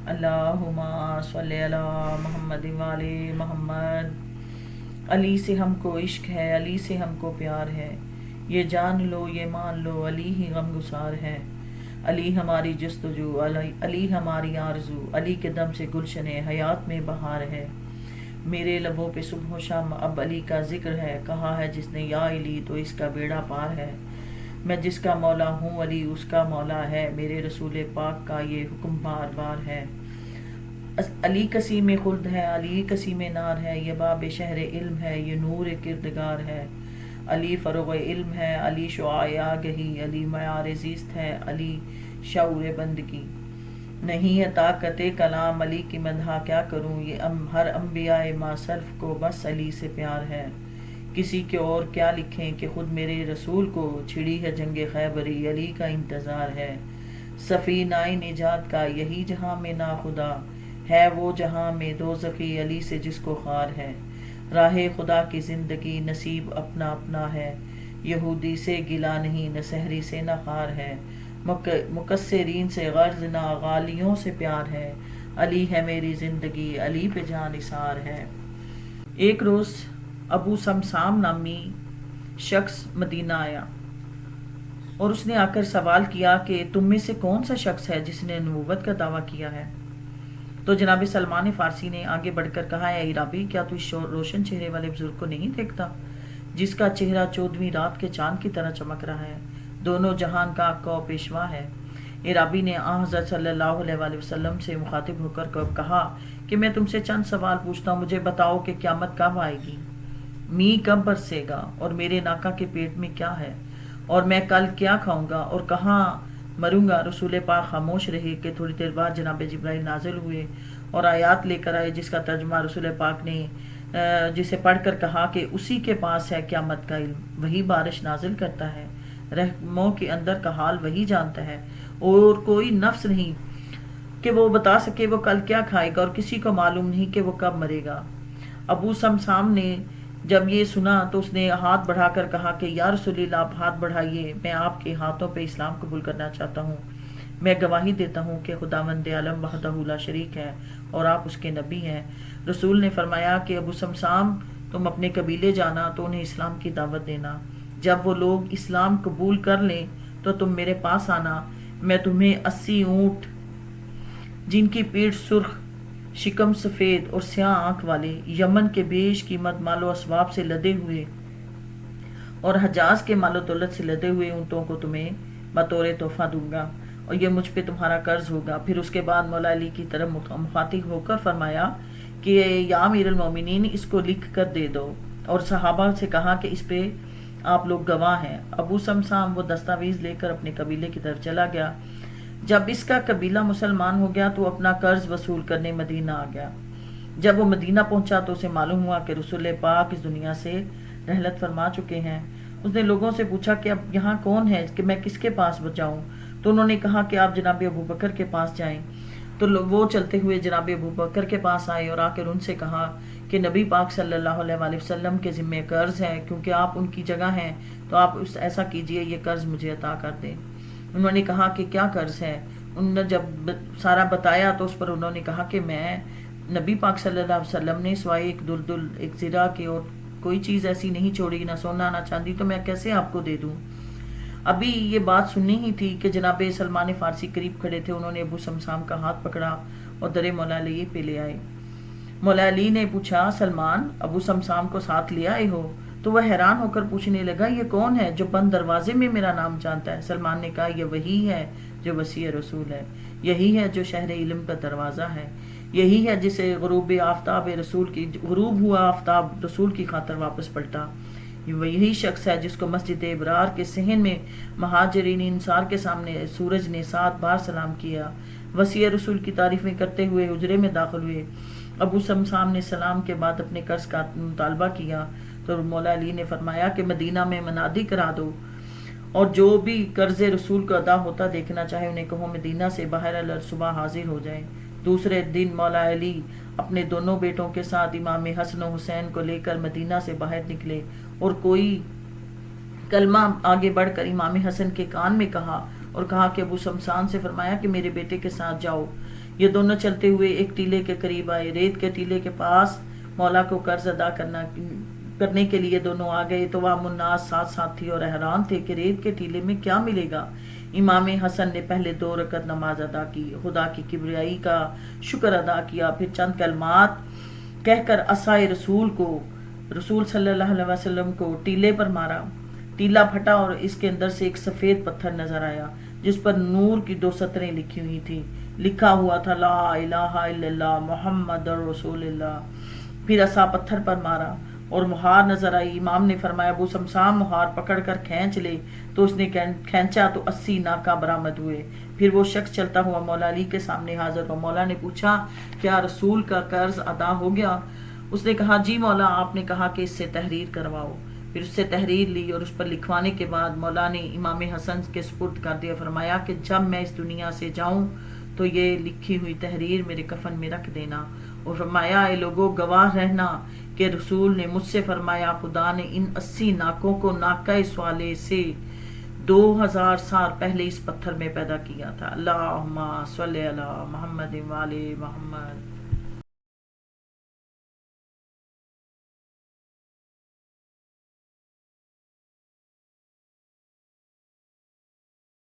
اللہم صلی علی محمد وعلی محمد۔ علی سے ہم کو عشق ہے، علی سے ہم کو پیار ہے، یہ جان لو یہ مان لو علی ہی غم گسار ہے۔ علی ہماری جستجو، علی ہماری آرزو، علی کے دم سے گلشن حیات میں بہار ہے۔ میرے لبوں پہ صبح و شام اب علی کا ذکر ہے، کہا ہے جس نے یا علی تو اس کا بیڑا پار ہے۔ میں جس کا مولا ہوں علی اس کا مولا ہے، میرے رسول پاک کا یہ حکم بار بار ہے۔ علی قسیم خلد ہے، علی قسیم نار ہے، یہ باب شہر علم ہے، یہ نور کردگار ہے۔ علی فروغ علم ہے، علی شعاع آگہی، علی معیار زیست ہے، علی شعور بندگی۔ نہیں ہے طاقت کلام علی کی مدح کیا کروں، یہ ہر انبیاء ما سلف کو بس علی سے پیار ہے۔ کسی کے اور کیا لکھیں کہ خود میرے رسول کو چھڑی ہے جنگ خیبری، علی کا انتظار ہے۔ سفینہ نجات کا یہی جہاں میں ناخدا ہے، وہ جہاں میں دوزخی علی سے جس کو خار ہے۔ راہ خدا کی زندگی نصیب اپنا اپنا ہے، یہودی سے گلا نہیں نہ سحری سے نہ خار ہے۔ مکسرین سے غرض نہ غالیوں سے پیار ہے، علی ہے میری زندگی علی پہ جان نثار ہے۔ ایک روز ابو سمسام نامی شخص مدینہ آیا اور اس نے آ کر سوال کیا کہ تم میں سے کون سا شخص ہے جس نے نبوت کا دعویٰ کیا ہے؟ تو جناب سلمان فارسی نے آگے بڑھ کر کہا، اے عرابی، کیا تو اس روشن چہرے والے بزرگ کو نہیں دیکھتا جس کا چہرہ 14ویں رات کے چاند کی طرح چمک رہا ہے، دونوں جہان کا کو پیشوا ہے۔ عرابی نے حضرت صلی اللہ علیہ وآلہ وسلم سے مخاطب ہو کر کہا کہ میں تم سے چند سوال پوچھتا ہوں، مجھے بتاؤ کہ قیامت کب آئے گی، می کب برسے گا، اور میرے ناکا کے پیٹ میں کیا ہے، اور میں کل کیا کھاؤں گا اور کہاں مروں گا۔ رسول پاک خاموش رہے کہ تھوڑی دیر بعد جناب جبرائیل نازل ہوئے اور آیات لے کر آئے، جس کا ترجمہ رسول پاک نے جسے پڑھ کر کہا کہ اسی کے پاس ہے قیامت کا علم، وہی بارش نازل کرتا ہے، رحموں کے اندر کا حال وہی جانتا ہے، اور کوئی نفس نہیں کہ وہ بتا سکے وہ کل کیا کھائے گا، اور کسی کو معلوم نہیں کہ وہ کب مرے گا۔ ابو سمسام نے جب یہ سنا تو اس نے ہاتھ بڑھا کر کہا کہ یا رسول اللہ، آپ ہاتھ بڑھائیے، میں آپ کے ہاتھوں پہ اسلام قبول کرنا چاہتا ہوں۔ میں گواہی دیتا ہوں کہ خداوند عالم وحدہ لا شریک ہے اور آپ اس کے نبی ہیں۔ رسول نے فرمایا کہ ابو سمسام، تم اپنے قبیلے جانا تو انہیں اسلام کی دعوت دینا، جب وہ لوگ اسلام قبول کر لیں تو تم میرے پاس آنا، میں تمہیں 80 اونٹ جن کی پیٹھ سرخ، شکم سفید اور سیاہ آنکھ والے، یمن کے بیش قیمت مال و اسباب سے لدے ہوئے اور حجاز کے مال و دولت سے لدے ہوئے اونٹوں کو تمہیں بطور تحفہ دوں گا، اور یہ مجھ پہ تمہارا قرض ہوگا۔ پھر اس کے بعد مولا علی کی طرف مخاطب ہو کر فرمایا کہ یا امیر المومنین، اس کو لکھ کر دے دو، اور صحابہ سے کہا کہ اس پہ آپ لوگ گواہ ہیں۔ ابو سمسام وہ دستاویز لے کر اپنے قبیلے کی طرف چلا گیا۔ جب اس کا قبیلہ مسلمان ہو گیا تو اپنا قرض وصول کرنے مدینہ آ گیا۔ جب وہ مدینہ پہنچا تو اسے معلوم ہوا کہ رسول پاک اس دنیا سے رحلت فرما چکے ہیں۔ اس نے لوگوں سے پوچھا کہ اب یہاں کون ہے کہ میں کس کے پاس جاؤں؟ تو انہوں نے کہا کہ آپ جناب ابو بکر کے پاس جائیں۔ تو وہ چلتے ہوئے جناب ابو بکر کے پاس آئے اور آ کر ان سے کہا کہ نبی پاک صلی اللہ علیہ وآلہ وسلم کے ذمہ قرض ہے، کیونکہ آپ ان کی جگہ ہیں تو آپ ایسا کیجئے، یہ قرض مجھے عطا کر دیں۔ انہوں نے کہا کہ کیا قرض ہے؟ انہوں نے جب سارا بتایا تو اس پر انہوں نے کہا کہ میں نبی پاک صلی اللہ علیہ وسلم نے سوائے ایک دلدل، ایک زرہ کی اور کوئی چیز ایسی نہیں چھوڑی، نہ سونا نہ چاندی، تو میں کیسے آپ کو دے دوں؟ ابھی یہ بات سننی ہی تھی کہ جناب سلمان فارسی قریب کھڑے تھے، انہوں نے ابو سمسام کا ہاتھ پکڑا اور در مولا علی پہ لے آئے۔ مولا علی نے پوچھا، سلمان، ابو سمسام کو ساتھ لے آئے ہو؟ تو وہ حیران ہو کر پوچھنے لگا، یہ کون ہے جو بند دروازے میں میرا نام جانتا ہے؟ سلمان نے کہا، یہ وہی ہے جو وسیع رسول ہے، یہی ہے جو شہر علم کا دروازہ ہے، یہی ہے جسے غروب ہوا آفتاب رسول کی خاطر واپس پلٹا، یہی شخص ہے جس کو مسجد ابرار کے صحن میں مہاجرین انصار کے سامنے سورج نے 7 بار سلام کیا۔ وسیع رسول کی تعریفیں کرتے ہوئے حجرے میں داخل ہوئے۔ ابو سمسام نے سلام کے بعد اپنے قرض کا مطالبہ کیا تو مولا علی نے فرمایا کہ مدینہ میں منادی کرا دو، اور جو بھی قرض رسول کو ادا ہوتا دیکھنا چاہے انہیں کہو مدینہ سے باہر صبح حاضر ہو جائیں۔ دوسرے دن مولا علی اپنے دونوں بیٹوں کے ساتھ امام حسن و حسین کو لے کر مدینہ سے باہر نکلے، اور کوئی کلمہ آگے بڑھ کر امام حسن کے کان میں کہا اور کہا کہ ابو سمسان سے فرمایا کہ میرے بیٹے کے ساتھ جاؤ، یہ دونوں چلتے ہوئے ایک ٹیلے کے قریب آئے، ریت کے ٹیلے کے پاس مولا کو قرض ادا کرنے کے لیے دونوں آ گئے تو عوام الناس ساتھ ساتھ تھی اور حیران تھے کہ ریت کے ٹیلے میں کیا ملے گا۔ امام حسن نے پہلے 2 رکعت نماز ادا کی، خدا کی کبریائی کا شکر ادا کیا، پھر چند کلمات کہہ کر عصائے رسول صلی اللہ علیہ وسلم کو ٹیلے پر مارا۔ ٹیلا پھٹا اور اس کے اندر سے ایک سفید پتھر نظر آیا جس پر نور کی 2 سطریں لکھی ہوئی تھی، لکھا ہوا تھا لا الہ الا اللہ محمد رسول اللہ۔ پھر عصا پتھر پر مارا اور مہار نظر آئی۔ امام نے فرمایا ابو سمسام مہار پکڑ کر کھینچ لے، تو اس نے کھینچا تو 80 ناکہ برآمد ہوئے۔ پھر وہ شخص چلتا ہوا مولا علی کے سامنے حاضر ہوا۔ مولا نے پوچھا کیا رسول کا قرض ادا ہو گیا؟ اس نے کہا جی مولا، آپ نے کہا کہ اس سے تحریر کرواؤ۔ پھر اس سے تحریر لی اور اس پر لکھوانے کے بعد مولا نے امام حسن کے سپرد کر دیا۔ فرمایا کہ جب میں اس دنیا سے جاؤں تو یہ لکھی ہوئی تحریر میرے کفن میں رکھ دینا، اور فرمایا اے لوگوں گواہ رہنا کہ رسول نے مجھ سے فرمایا خدا نے ان 80 ناکوں کو ناکہ سوالے سے 2000 سال پہلے اس پتھر میں پیدا کیا تھا۔ اللہم صلی علی محمد وعلی محمد۔